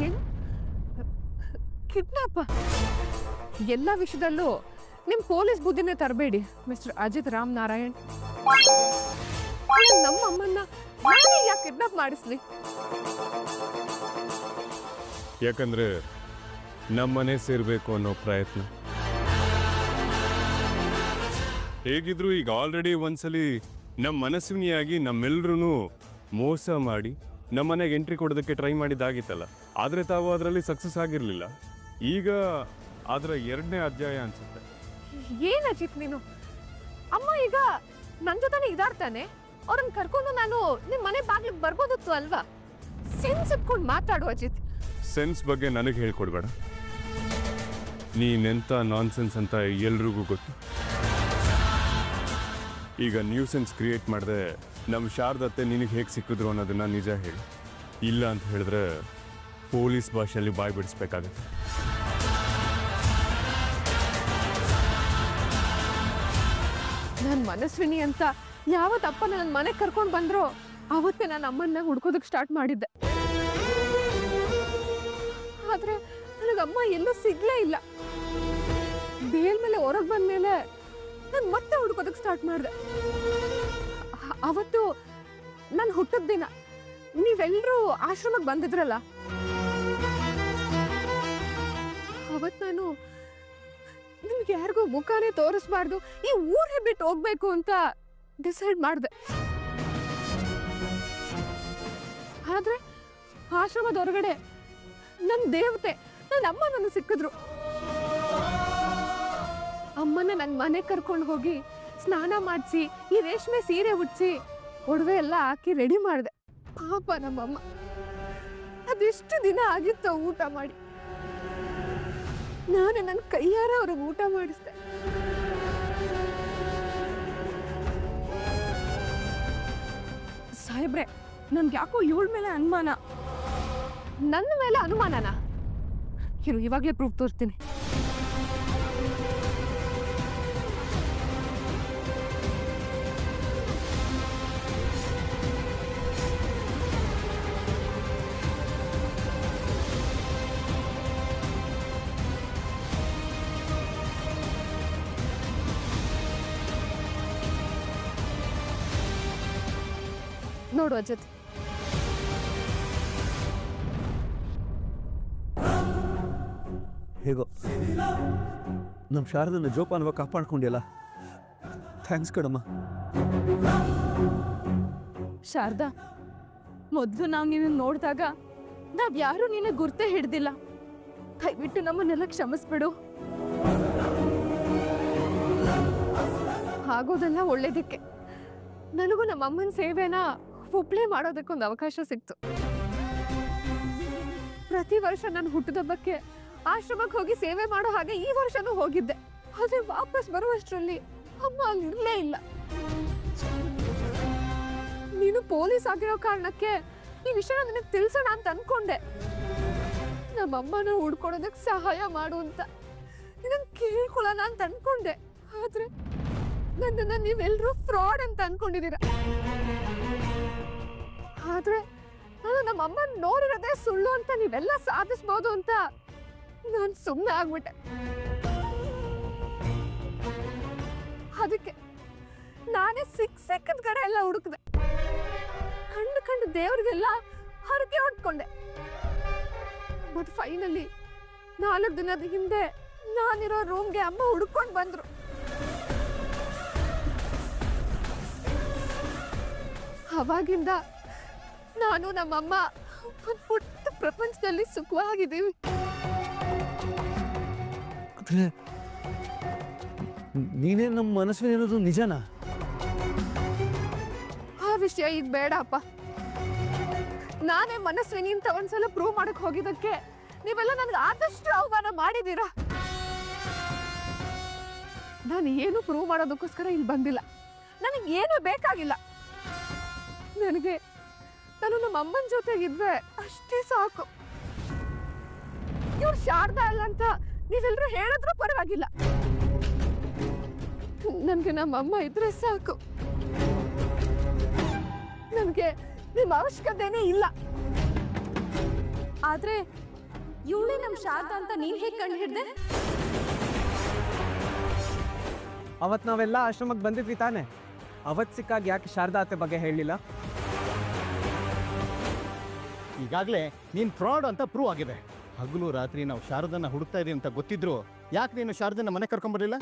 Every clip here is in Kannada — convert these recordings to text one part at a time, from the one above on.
ಏನು ಕಿಡ್ನಾಪ? ಎಲ್ಲ ವಿಷಯದಲ್ಲೂ ನಿಮ್ಮ ಪೊಲೀಸ್ ಬುದ್ಧಿನೇ ತರಬೇಡಿ ಮಿಸ್ಟರ್ ಅಜಿತ್ ರಾಮ್ ನಾರಾಯಣ್. ನಮ್ಮ ಅಮ್ಮನ್ನ ಯಾಕೆ ಕಿಡ್ನಾಪ್ ಮಾಡಿಸ್ಲಿ? ಯಾಕಂದ್ರೆ ನಮ್ಮನೆ ಸೇರ್ಬೇಕು ಅನ್ನೋ ಪ್ರಯತ್ನ. ಹೇಗಿದ್ರು ಈಗ ಆಲ್ರೆಡಿ ಒಂದ್ಸಲಿ ನಮ್ಮ ಮನಸ್ವಿನಿಯಾಗಿ ನಮ್ಮೆಲ್ರೂ ಮೋಸ ಮಾಡಿ ನಮ್ಮನೆಗೆ ಎಂಟ್ರಿ ಕೊಡೋದಕ್ಕೆ ಟ್ರೈ ಮಾಡಿದ್ದಾಗಿತ್ತಲ್ಲ. ಆದರೆ ತಾವು ಅದರಲ್ಲಿ ಸಕ್ಸಸ್ ಆಗಿರಲಿಲ್ಲ. ಈಗ ಅದರ 2ನೇ ಅಧ್ಯಾಯ ಅನ್ಸುತ್ತೆ. ಏನ್ ಅಜಿತ್ ನೀನು? ಅಮ್ಮ ಈಗ ನನ್ನ ಜೊತೆನೇ ಇದಾರ್ತಾನೆ. ಅವ್ರನ್ನ ಕರ್ಕೊಂಡು ನಾನು ನಿಮ್ಮ ಮನೆ ಬಾಗ್ಲಿಗೆ ಬರ್ಬೋದಿತ್ತು ಅಲ್ವಾ? ಸೆನ್ಸ್ ಇಟ್ಕೊಂಡು ಮಾತಾಡು ಅಜಿತ್. ಸೆನ್ಸ್ ಬಗ್ಗೆ ನನಗೆ ಹೇಳ್ಕೊಡ್ಬೇಡ. ನೀನೆಂತ ನಾನ್ಸೆನ್ಸ್ ಅಂತ ಎಲ್ರಿಗೂ ಗೊತ್ತು. ಈಗ ನ್ಯೂಸೆನ್ಸ್ ಕ್ರಿಯೇಟ್ ಮಾಡಿದೆ ನಮ್ಮ ಶಾರದತ್ತೆ ನಿನಗೆ ಹೇಗೆ ಸಿಕ್ಕಿದ್ರು ಅನ್ನೋದನ್ನ ನಿಜ ಹೇಳಿ. ಇಲ್ಲ ಅಂತ ಹೇಳಿದ್ರೆ ಪೊಲೀಸ್ ಭಾಷೆಯಲ್ಲಿ ಬಾಯಿ ಬಿಡಿಸ್ಬೇಕಾಗತ್ತೆ. ನನ್ನ ಮನಸ್ವಿನಿ ಅಂತ ಯಾವತ್ತಪ್ಪ ನನ್ನ ಮನೆಗೆ ಕರ್ಕೊಂಡು ಬಂದ್ರೋ ಅವತ್ತೇ ನಾನು ಅಮ್ಮನ್ನ ಹುಡ್ಕೋದಕ್ಕೆ ಸ್ಟಾರ್ಟ್ ಮಾಡಿದ್ದೆ. ಆದ್ರೆ ನನಗಮ್ಮ ಎಲ್ಲೂ ಸಿಗ್ಲೇ ಇಲ್ಲ. ಬೇಲ್ ಮೇಲೆ ಹೊರಗೆ ಬಂದ್ಮೇಲೆ ನಾನು ಮತ್ತೆ ಹುಡ್ಕೋದಕ್ಕೆ ಸ್ಟಾರ್ಟ್ ಮಾಡಿದೆ. ಅವತ್ತು ನಾನು ಹುಟ್ಟಿದ ದಿನ ನೀವೆಲ್ಲರೂ ಆಶ್ರಮಕ್ಕೆ ಬಂದಿದ್ರಲ್ಲ, ಅವತ್ತು ನಾನು ನಿಮ್ಗೆ ಯಾರಿಗೂ ಮುಖಾನೇ ತೋರಿಸ್ಬಾರ್ದು, ಈ ಊರೇ ಬಿಟ್ಟು ಹೋಗ್ಬೇಕು ಅಂತ ಡಿಸೈಡ್ ಮಾಡಿದೆ. ಆದ್ರೆ ಆಶ್ರಮದ ಹೊರಗಡೆ ನನ್ನ ದೇವತೆ ನನ್ನ ಅಮ್ಮ ನನಗೆ ಸಿಕ್ಕಿದ್ರು. ಅಮ್ಮನ ನನ್ನ ಮನೆಗೆ ಕರ್ಕೊಂಡು ಹೋಗಿ ಸ್ನಾನ ಮಾಡಿಸಿ ಈ ರೇಷ್ಮೆ ಸೀರೆ ಉಡ್ಸಿ ಒಡವೆ ಎಲ್ಲ ಹಾಕಿ ರೆಡಿ ಮಾಡಿದೆ. ಪಾಪ ನಮ್ಮಮ್ಮ ಅದೆಷ್ಟು ದಿನ ಆಗಿತ್ತು ಊಟ ಮಾಡಿ. ನಾನು ನನ್ನ ಕೈಯಾರ ಅವ್ರಿಗೆ ಊಟ ಮಾಡಿಸ್ದೆ. ಸಾಹೇಬ್ರೆ, ನನ್ಗೆ ಯಾಕೋ ಇವಳ ಮೇಲೆ ಅನುಮಾನ. ನನ್ನ ಮೇಲೆ ಅನುಮಾನನಾ? ಇರು, ಇವಾಗಲೇ ಪ್ರೂಫ್ ತೋರಿಸ್ತೀನಿ. ನೋಡು ಅಜಿತ್, ಹೇಗೋ ನಮ್ಮ ಶಾರದನ ಜೋಪಾನವ ಕಾಪಾಡ್ಕೊಂಡಿಯಲ್ಲ, ಥ್ಯಾಂಕ್ಸ್ ಕಣಮ್ಮ. ಶಾರದಾ, ಮೊದಲು ನಾವು ನೀನು ನೋಡಿದಾಗ ನಾವ್ಯಾರೂ ನಿನ್ನ ಗುರ್ತೇ ಹಿಡ್ದಿಲ್ಲ. ದಯವಿಟ್ಟು ನಮ್ಮನ್ನೆಲ್ಲ ಕ್ಷಮಿಸ್ಬಿಡು. ಆಗೋದೆಲ್ಲ ಒಳ್ಳೇದಕ್ಕೆ. ನನಗೂ ನಮ್ಮ ಅಮ್ಮನ ಸೇವೆನ ಒಬ್ಳೇ ಮಾಡೋದಕ್ಕೊಂದು ಅವಕಾಶ ಸಿಕ್ತು. ಪ್ರತಿ ವರ್ಷ ನಾನು ಹುಟ್ಟಿದಬ್ಬಕ್ಕೆ ಆಶ್ರಮಕ್ಕೆ ಹೋಗಿ ಸೇವೆ ಮಾಡೋ ಹಾಗೆ ಈ ವರ್ಷನೂ ಹೋಗಿದ್ದೆ. ಆದ್ರೆ ವಾಪಸ್ ಬರುವಷ್ಟರಲ್ಲಿ ಅಮ್ಮ ಅಲ್ಲಿರ್ಲೇ ಇಲ್ಲ. ನೀನು ಪೊಲೀಸ್ ಆಗಿರೋ ಕಾರಣಕ್ಕೆ ಈ ವಿಷಯ ನನಗೆ ತಿಳಿಸೋಣ ಅಂತ ಅನ್ಕೊಂಡೆ. ನಮ್ಮಮ್ಮನ ಹುಡ್ಕೊಡೋದಕ್ಕೆ ಸಹಾಯ ಮಾಡು ಅಂತ ಇದನ್ನ ಕೇಳ್ಕೊಳ್ಳೋಣ ಅಂತ ಅನ್ಕೊಂಡೆ. ಆದ್ರೆ ನನ್ನನ್ನ ನೀವೆಲ್ಲರೂ ಫ್ರಾಡ್ ಅಂತ ಅನ್ಕೊಂಡಿದ್ದೀರ. ಆದ್ರೆ ನಾನು ನಮ್ಮ ಅಮ್ಮನ ನೋಡಿರೋದೇ ಸುಳ್ಳು ಅಂತ ನೀವೆಲ್ಲ ಸಾಧಿಸ್ಬೋದು ಅಂತ ನಾನು ಸುಮ್ಮನೆ ಆಗ್ಬಿಟ್ಟೆ. ಅದಕ್ಕೆ ನಾನೇ ಸಿಕ್ಕದ ಕಡೆ ಎಲ್ಲ ಹುಡುಕಿದೆ. ಕಂಡು ದೇವ್ರಿಗೆಲ್ಲ ಹರಕೆ ಹೊಡ್ಕೊಂಡೆ. ಬಟ್ ಫೈನಲಿ 4 ದಿನದ ಹಿಂದೆ ನಾನಿರೋ ರೂಮ್ಗೆ ಅಮ್ಮ ಹುಡ್ಕೊಂಡು ಬಂದ್ರು. ಅವಾಗಿಂದ ನಾನು ನಮ್ಮಮ್ಮ ಒಂದು ಪುಟ್ಟ ಪ್ರಪಂಚದಲ್ಲಿ ಸುಖವಾಗಿದ್ದೀವಿ. ನೀನೇ ನಮ್ಮ ಮನಸ್ಸಿನ ಏನದು ನಿಜನಾ? ಆ ವಿಷಯ ಈಗ ಬೇಡಪ್ಪ. ನಾನೇ ಮನಸ್ವಿನಿ ಅಂತ ಒಂದ್ಸಲ ಪ್ರೂವ್ ಮಾಡಕ್ ಹೋಗಿದ್ದಕ್ಕೆ ನೀವೆಲ್ಲ ನನಗೆ ಆದಷ್ಟು ಅವಮಾನ ಮಾಡಿದ್ದೀರಾ. ನಾನು ಏನು ಪ್ರೂವ್ ಮಾಡೋದಕ್ಕೋಸ್ಕರ ಇಲ್ಲಿ ಬಂದಿಲ್ಲ. ನನಗೆ ಏನು ಬೇಕಾಗಿಲ್ಲ. ನಾನು ನಮ್ಮ ಅಮ್ಮನ ಜೊತೆಗಿದ್ರೆ ಅಷ್ಟೇ ಸಾಕು. ಇವ್ರು ಶಾರದಾ ಅಲ್ಲ ಅಂತ ನೀವೆಲ್ಲರೂ ಹೇಳಿದ್ರೂ ಪರವಾಗಿಲ್ಲ. ನನಗೆ ನಮ್ಮ ಅಮ್ಮ ಇದ್ರೆ ಸಾಕು. ನನಗೆ ನಿಮ್ಮ ಅವಶ್ಯಕತೆನೇ ಇಲ್ಲ. ಆದ್ರೆ ಇವಳೇ ನಮ್ಮ ಶಾರದಾ ಅಂತ ನೀನ್ ಹೇಗೆ ಕಂಡು ಹಿಡ್ದೆ? ಅವತ್ತು ನಾವೆಲ್ಲ ಆಶ್ರಮಕ್ಕೆ ಬಂದಿದ್ವಿ ತಾನೆ, ಅವತ್ತು ಸಿಕ್ಕಾಗ ಯಾಕೆ ಶಾರದಾ ಅತ್ತೆ ಬಗ್ಗೆ ಹೇಳಲಿಲ್ಲ? ಈಗಾಗಲೇ ನೀನು ಫ್ರಾಡ್ ಅಂತ ಪ್ರೂವ್ ಆಗಿದೆ. ಹಗಲು ರಾತ್ರಿ ನಾವು ಶಾರದನ್ನ ಹುಡುಕ್ತಾ ಇದೀವಿ ಅಂತ ಗೊತ್ತಿದ್ರು ಯಾಕೆ ನೀನು ಶಾರದನ್ನ ಮನೆ ಕರ್ಕೊಂಬರಲಿಲ್ಲ?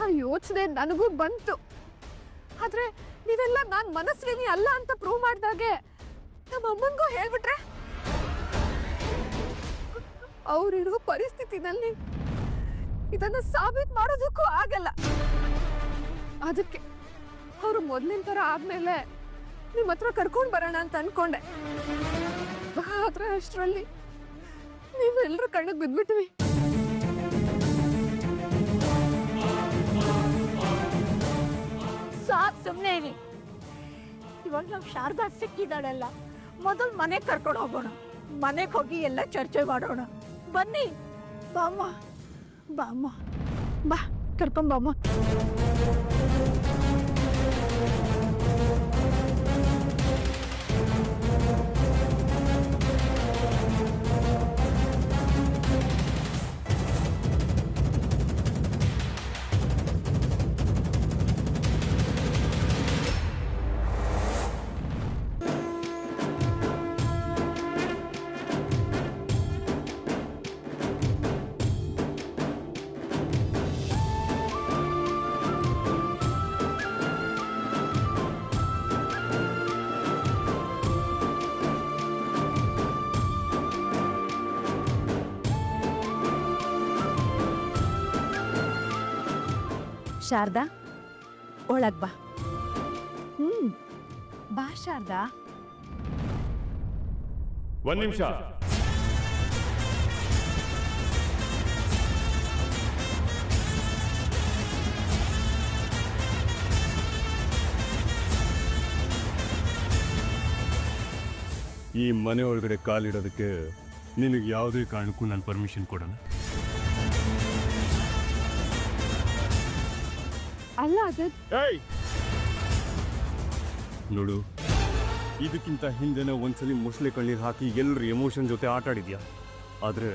ಆ ಯೋಚನೆ ನನಗೂ ಬಂತು. ಆದ್ರೆ ನೀವೆಲ್ಲ ನಾನ್ ಮನಸ್ವಿನಿ ಅಲ್ಲ ಅಂತ ಪ್ರೂವ್ ಮಾಡಿದಾಗೆ ನಮ್ಮ ಅಮ್ಮನಿಗೂ ಹೇಳ್ಬಿಟ್ರೆ ಅವ್ರಿರೋ ಪರಿಸ್ಥಿತಿನಲ್ಲಿ ಇದನ್ನ ಸಾಬೀತು ಮಾಡೋದಕ್ಕೂ ಆಗಲ್ಲ. ಅದಕ್ಕೆ ಅವರು ಮೊದಲಿನ ಥರ ಆದ್ಮೇಲೆ ನಿಮ್ಮ ಹತ್ರ ಕರ್ಕೊಂಡು ಬರೋಣ ಅಂತ ಅನ್ಕೊಂಡೆ. ಆದ್ರೆ ಅಷ್ಟರಲ್ಲಿ ನೀವೆಲ್ಲರೂ ಕಣ್ಣಿಗೆ ಬಿದ್ಬಿಟ್ವಿ. ಸಾಕ್ ಸುಮ್ಮನೆ ಇರಿ. ಇವಾಗ ನಾವು ಶಾರದಾ ಸಿಕ್ಕಿದಾಳಲ್ಲ, ಮೊದಲು ಮನೆಗೆ ಕರ್ಕೊಂಡು ಹೋಗೋಣ. ಮನೆಗೆ ಹೋಗಿ ಎಲ್ಲ ಚರ್ಚೆ ಮಾಡೋಣ. ಬನ್ನಿ, ಬಾಮ್ಮ ಬಾಮ್ಮ, ಬಾ ಕರ್ಕೊಂಬಮ್ಮ. ಶಾರದಾ, ಒಳಗ್ ಬಾ. ಬಾ ಶಾರದಾ. ಒಂದ್ ನಿಮಿಷ. ಈ ಮನೆ ಒಳಗಡೆ ಕಾಲಿಡೋದಕ್ಕೆ ನಿನಗೆ ಯಾವುದೇ ಕಾರಣಕ್ಕೂ ನಾನು ಪರ್ಮಿಷನ್ ಕೊಡೋಣ. ಅಲ್ಲ ಅದೇ ನೋಡು, ಇದಕ್ಕಿಂತ ಹಿಂದೆನೇ ಒಂದ್ಸಲಿ ಮುಸ್ಲಿ ಕಣ್ಣೀರು ಹಾಕಿ ಎಲ್ಲರ ಎಮೋಷನ್ ಜೊತೆ ಆಟ ಆಡಿದ್ಯಾ. ಆದರೆ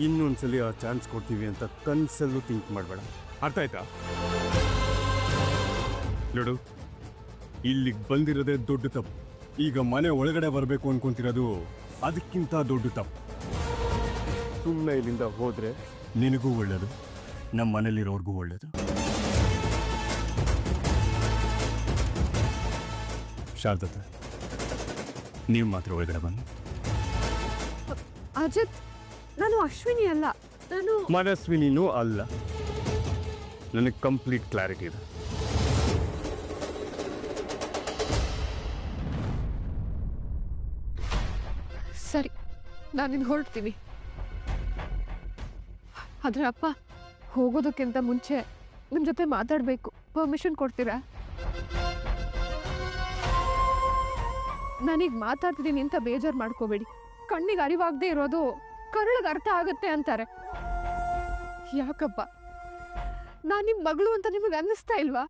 ಇನ್ನೊಂದ್ಸಲಿ ಆ ಚಾನ್ಸ್ ಕೊಡ್ತೀವಿ ಅಂತ ಕನ್ಸಲ್ಲೂ ಥಿಂಕ್ ಮಾಡಬೇಡ. ಅರ್ಥ ಆಯ್ತಾ? ನೋಡು, ಇಲ್ಲಿಗೆ ಬಂದಿರೋದೇ ದೊಡ್ಡ ತಪ್ಪು. ಈಗ ಮನೆ ಒಳಗಡೆ ಬರಬೇಕು ಅನ್ಕೊಂತಿರೋದು ಅದಕ್ಕಿಂತ ದೊಡ್ಡ ತಪ್ಪು. ಸುಮ್ಮನೆ ಇಲ್ಲಿಂದ ಹೋದ್ರೆ ನಿನಗೂ ಒಳ್ಳೇದು, ನಮ್ಮ ಮನೇಲಿರೋರ್ಗೂ ಒಳ್ಳೇದು. ಶಾರದತ್ತೆ, ನೀವು ಮಾತ್ರ ಒಳಗಡೆ ಬನ್ನಿ. ಅಜಿತ್, ನಾನು ಅಶ್ವಿನಿ ಅಲ್ಲ, ನಾನು ಮನಸ್ವಿನಿನೂ ಅಲ್ಲ. ನನಗೆ ಕಂಪ್ಲೀಟ್ ಕ್ಲಾರಿಟಿ ಇದೆ. ಸರಿ, ನಾನಿನ್ನು ಹೊರಡ್ತೀನಿ. ಆದ್ರೆ ಅಪ್ಪ, ಹೋಗೋದಕ್ಕಿಂತ ಮುಂಚೆ ನಿಮ್ಮ ಜೊತೆ ಮಾತಾಡಬೇಕು. ಪರ್ಮಿಷನ್ ಕೊಡ್ತೀರಾ? ನಾನೀಗ ಮಾತಾಡ್ತಿದ್ದೀನಿ ಅಂತ ಬೇಜಾರು ಮಾಡ್ಕೋಬೇಡಿ. ಕಣ್ಣಿಗೆ ಅರಿವಾಗದೆ ಇರೋದು ಕರುಳಿಗೆ ಅರ್ಥ ಆಗುತ್ತೆ ಅಂತಾರೆ. ಯಾಕಪ್ಪ, ನಾನು ನಿಮ್ಮ ಮಗಳು ಅಂತ ನಿಮಗೆ ಅನ್ನಿಸ್ತಾ ಇಲ್ವಾ?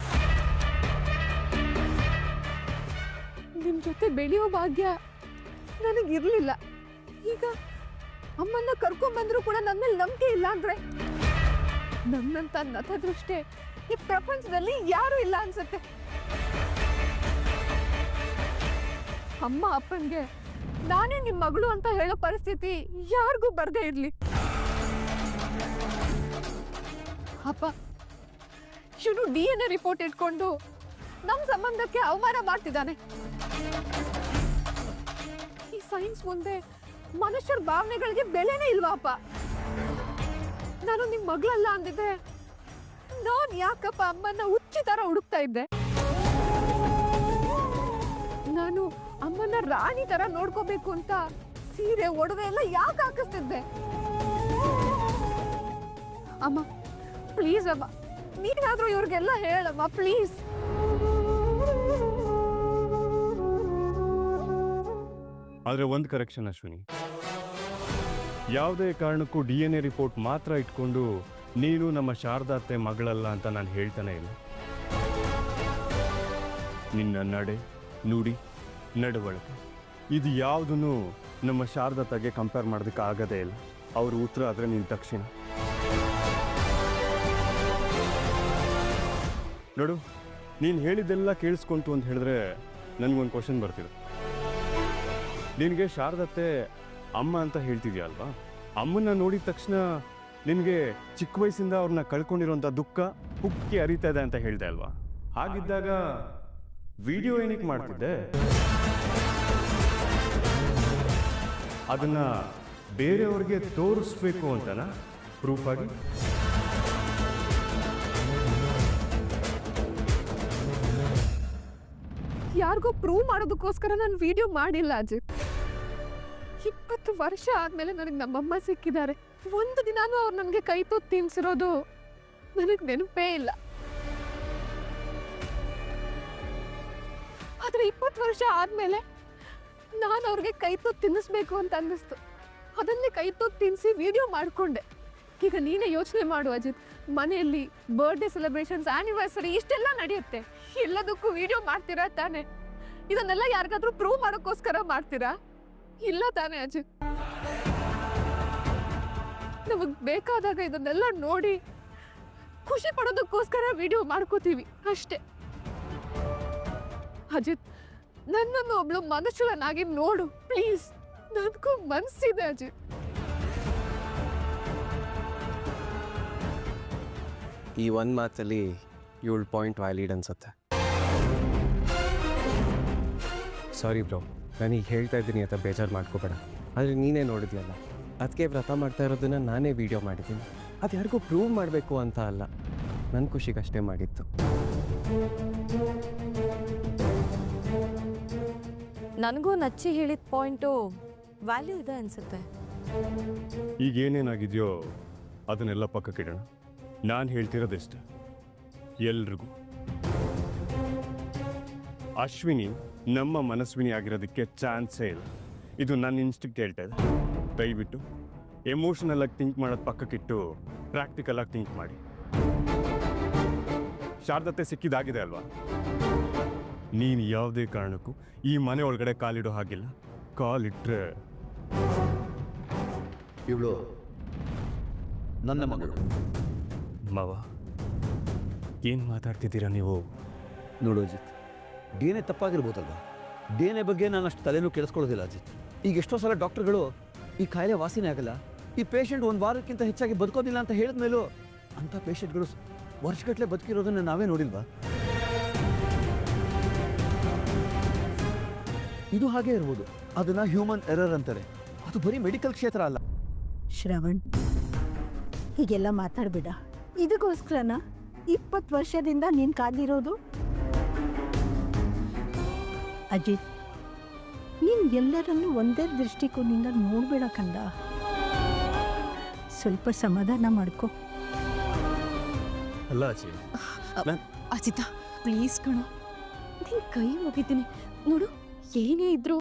ನಿಮ್ಮ ಜೊತೆ ಬೆಳೆಯೋ ಭಾಗ್ಯ ನನಗಿರಲಿಲ್ಲ. ಈಗ ಅಮ್ಮನ್ನ ಕರ್ಕೊಂಡ್ಬಂದ್ರು ಕೂಡ ನನ್ನ ಮೇಲೆ ನಂಬಿಕೆ ಇಲ್ಲ ಅಂದ್ರೆ ನನ್ನಂತ ನತದೃಷ್ಟೇ ಈ ಪ್ರಪಂಚದಲ್ಲಿ ಯಾರೂ ಇಲ್ಲ ಅನ್ಸುತ್ತೆ. ಅಮ್ಮ ಅಪ್ಪನ್ಗೆ ನಾನೇ ನಿಮ್ಮ ಮಗಳು ಅಂತ ಹೇಳೋ ಪರಿಸ್ಥಿತಿ ಯಾರಿಗೂ ಬರ್ದೇ ಇರ್ಲಿ. ಅಪ್ಪ, ಇವನು DNA ರಿಪೋರ್ಟ್ ಇಟ್ಕೊಂಡು ನಮ್ಮ ಸಂಬಂಧಕ್ಕೆ ಅವಮಾನ ಮಾಡ್ತಿದ್ದಾನೆ. ಈ ಸೈನ್ಸ್ ಮುಂದೆ ಮನುಷ್ಯರ ಭಾವನೆಗಳಿಗೆ ಬೆಲೆನೇ ಇಲ್ವಾ ಅಪ್ಪ? ನಾನು ನಿಮ್ಮ ಮಗಳಲ್ಲ ಅಂದಿದ್ರೆ ನಾನು ಯಾಕಪ್ಪ ಅಮ್ಮನ್ನ ಹುಚ್ಚಿ ತರ ಹುಡುಕ್ತಾ ಇದ್ದೆ? ನಾನು ಅಮ್ಮನ ರಾಣಿ ತರ ನೋಡ್ಕೋಬೇಕು ಅಂತ ಸೀರೆ ಒಡವೆ ಎಲ್ಲ ಯಾಕೆ ಹಾಕಿಸ್ತಿದ್ದೆ? ಅಮ್ಮ ಪ್ಲೀಸ್ ಅಮ್ಮ, ನೀನಾದ್ರೂ ಇವ್ರಿಗೆಲ್ಲ ಹೇಳಮ್ಮ ಪ್ಲೀಸ್. ಆದರೆ ಒಂದು ಕರೆಕ್ಷನ್ ಅಶ್ವಿನಿ, ಯಾವುದೇ ಕಾರಣಕ್ಕೂ DNA ರಿಪೋರ್ಟ್ ಮಾತ್ರ ಇಟ್ಕೊಂಡು ನೀನು ನಮ್ಮ ಶಾರದಾತ್ತೆ ಮಗಳಲ್ಲ ಅಂತ ನಾನು ಹೇಳ್ತಾನೆ ಇಲ್ಲ. ನಿನ್ನ ನಡೆ ನುಡಿ ನಡವಳಿಕೆ, ಇದು ಯಾವುದನ್ನು ನಮ್ಮ ಶಾರದತ್ತಾಗೆ ಕಂಪೇರ್ ಮಾಡೋದಕ್ಕೆ ಆಗೋದೇ ಇಲ್ಲ. ಅವ್ರ ಉತ್ತರ ಆದರೆ ನೀನು ದಕ್ಷಿಣ. ನೋಡು, ನೀನು ಹೇಳಿದ್ದೆಲ್ಲ ಕೇಳಿಸ್ಕೊಂತು ಅಂತ ಹೇಳಿದ್ರೆ ನನಗೊಂದು ಕ್ವಶನ್ ಬರ್ತಿದೆ. ನಿನಗೆ ಶಾರದತ್ತೆ ಅಮ್ಮ ಅಂತ ಹೇಳ್ತಿದ್ಯಾ ಅಲ್ವಾ? ಅಮ್ಮನ್ನ ನೋಡಿದ ತಕ್ಷಣ ನಿನಗೆ ಚಿಕ್ಕ ವಯಸ್ಸಿಂದ ಅವ್ರನ್ನ ಕಳ್ಕೊಂಡಿರೋಂಥ ದುಃಖ ಉಕ್ಕಿ ಅರಿತಾ ಇದೆ ಅಂತ ಹೇಳ್ದೆ ಅಲ್ವಾ? ಹಾಗಿದ್ದಾಗ ವಿಡಿಯೋ ಏನಕ್ಕೆ ಮಾಡ್ತಿದ್ದೆ? ಅದನ್ನ ಬೇರೆಯವ್ರಿಗೆ ತೋರಿಸ್ಬೇಕು ಅಂತನಾ, ಪ್ರೂಫ್ ಆಗಿ? ಯಾರಿಗೋ ಪ್ರೂವ್ ಮಾಡೋದಕ್ಕೋಸ್ಕರ ನಾನು ವಿಡಿಯೋ ಮಾಡಿಲ್ಲ ಅಜಿತ್. 20 ವರ್ಷ ಆದ್ಮೇಲೆ ನನಗೆ ನಮ್ಮಮ್ಮ ಸಿಕ್ಕಿದ್ದಾರೆ. ಒಂದು ದಿನಾನೂ ಅವ್ರು ನನಗೆ ಕೈ ತುತ್ತು ತಿನ್ಸಿರೋದು ನನಗೆ ನೆನಪೇ ಇಲ್ಲ. ಆದ್ರೆ 20 ವರ್ಷ ಆದ್ಮೇಲೆ ನಾನು ಅವ್ರಿಗೆ ಕೈ ತುತ್ತು ತಿನ್ನಿಸ್ಬೇಕು ಅಂತ ಅನ್ನಿಸ್ತು. ಅದನ್ನೇ ಕೈ ತುತ್ತು ತಿನ್ನಿಸಿ ವಿಡಿಯೋ ಮಾಡಿಕೊಂಡೆ. ಈಗ ನೀನೇ ಯೋಚನೆ ಮಾಡು ಅಜಿತ್, ಮನೆಯಲ್ಲಿ ಬರ್ಡೇ ಸೆಲೆಬ್ರೇಷನ್ಸ್, ಆನಿವರ್ಸರಿ ಇಷ್ಟೆಲ್ಲ ನಡೆಯುತ್ತೆ. ಎಲ್ಲದಕ್ಕೂ ವಿಡಿಯೋ ಮಾಡ್ತೀರಾ ತಾನೆ? ಇದನ್ನೆಲ್ಲ ಯಾರಿಗಾದ್ರೂ ಪ್ರೂವ್ ಮಾಡೋಕ್ಕೋಸ್ಕರ ಮಾಡ್ತೀರಾ? ಇಲ್ಲ ತಾನೆ ಅಜಿತ್? ನಮಗ್ ಬೇಕಾದಾಗ ಇದನ್ನೆಲ್ಲ ನೋಡಿ ಖುಷಿ ಪಡೋದಕ್ಕೋಸ್ಕರ ವಿಡಿಯೋ ಮಾಡ್ಕೋತೀವಿ ಅಷ್ಟೇ. ಅಜಿತ್, ನನ್ನನ್ನು ಒಬ್ಳು ಮನುಷ್ಯನಾಗಿ ನೋಡು ಪ್ಲೀಸ್. ನನಗೂ ಮನ್ಸಿದೆ ಅಜಿತ್. ಈ ಒಂದು ಮಾತಲ್ಲಿ 7 ಪಾಯಿಂಟ್ ವ್ಯಾಲಿಡ್ ಅನ್ಸುತ್ತೆ. ಸಾರಿ ಬ್ರೋ, ನಾನೀಗ ಹೇಳ್ತಾ ಇದ್ದೀನಿ ಅಂತ ಬೇಜಾರು ಮಾಡ್ಕೋಬೇಡ. ಆದರೆ ನೀನೇ ನೋಡಿದ್ಯಲ್ಲ, ಅದಕ್ಕೆ ವ್ರತ ಮಾಡ್ತಾ ಇರೋದನ್ನ ನಾನೇ ವಿಡಿಯೋ ಮಾಡಿದ್ದೀನಿ. ಅದು ಯಾರಿಗೂ ಪ್ರೂವ್ ಮಾಡಬೇಕು ಅಂತ ಅಲ್ಲ, ನನ್ನ ಖುಷಿಗಷ್ಟೇ ಮಾಡಿತ್ತು. ನನಗೂ ನಚ್ಚಿ ಹೇಳಿದ ಪಾಯಿಂಟು ವ್ಯಾಲ್ಯೂ ಇದೆ ಅನ್ಸುತ್ತೆ. ಈಗ ಏನೇನಾಗಿದೆಯೋ ಅದನ್ನೆಲ್ಲ ಪಕ್ಕಕ್ಕಿಡೋಣ. ನಾನು ಹೇಳ್ತಿರೋದಿಷ್ಟ ಎಲ್ರಿಗೂ, ಅಶ್ವಿನಿ ನಮ್ಮ ಮನಸ್ವಿನಿ ಆಗಿರೋದಕ್ಕೆ ಚಾನ್ಸೇ ಇಲ್ಲ. ಇದು ನನ್ನ ಇನ್ಸ್ಟಿಂಕ್ಟ್ ಹೇಳ್ತಾ ಇದೆ. ದಯವಿಟ್ಟು ಎಮೋಷನಲ್ ಆಗಿ ಥಿಂಕ್ ಮಾಡೋದು ಪಕ್ಕಕ್ಕಿಟ್ಟು ಪ್ರಾಕ್ಟಿಕಲ್ ಆಗಿ ಥಿಂಕ್ ಮಾಡಿ. ಶಾರದತ್ತೆ ಸಿಕ್ಕಿದಾಗಿದೆ ಅಲ್ವಾ? ನೀನು ಯಾವುದೇ ಕಾರಣಕ್ಕೂ ಈ ಮನೆ ಒಳಗಡೆ ಕಾಲಿಡೋ ಹಾಗಿಲ್ಲ. ಕಾಲಿಟ್ರೆ ಇವಳು ನನ್ನ ಮಗಳು. ಮಾವ, ಏನು ಮಾತಾಡ್ತಿದ್ದೀರಾ ನೀವು? ನೋಡು ಅಜಿತ್, DNA ತಪ್ಪಾಗಿರ್ಬೋದಲ್ವಾ? DNA ಬಗ್ಗೆ ನಾನು ಅಷ್ಟು ತಲೆನೂ ಕೇಳಿಸ್ಕೊಳ್ಳೋದಿಲ್ಲ ಅಜಿತ್. ಈಗ ಎಷ್ಟೋ ಸಲ ಡಾಕ್ಟರ್ಗಳು ಈ ಕಾಯಿಲೆ ವಾಸಿನೇ ಆಗಲ್ಲ, ಈ ಪೇಷಂಟ್ 1 ವಾರಕ್ಕಿಂತ ಹೆಚ್ಚಾಗಿ ಬದುಕೋದಿಲ್ಲ ಅಂತ ಹೇಳಿದ್ಮೇಲೂ ಅಂಥ ಪೇಷಂಟ್ಗಳು ವರ್ಷಗಟ್ಟಲೆ ಬದುಕಿರೋದನ್ನು ನಾವೇ ನೋಡಿಲ್ವಾ? ಇದು ಹಾಗೆ ಇರ್ಬೋದು. ಅದನ್ನ ಹ್ಯೂಮನ್ ಎರರ್ ಅಂತಾರೆ. ಅದು ಬರೀ ಮೆಡಿಕಲ್ ಕ್ಷೇತ್ರ ಅಲ್ಲ. ಶ್ರವಣ್, ಹೀಗೆಲ್ಲ ಮಾತಾಡಬೇಡ. ಇದಕ್ಕೋಸ್ಕರನ 20 ವರ್ಷದಿಂದ ನೀನು ಕಾದಿರೋದು? ಅಜಿತ್, ನೀನು ಎಲ್ಲರನ್ನೂ ಒಂದೇ ದೃಷ್ಟಿಕೋನದಿಂದ ನೋಡಬೇಡ ಕಂದ. ಸ್ವಲ್ಪ ಸಮಾಧಾನ ಮಾಡ್ಕೊ. ಅಲ್ಲ ಅಜಿ, ಅಜಿತ ಪ್ಲೀಸ್ ಕಣೋ, ನಿನ್ ಕೈ ಮುಗಿತೀನಿ ನೋಡು. ಏನೇ ಇದ್ರು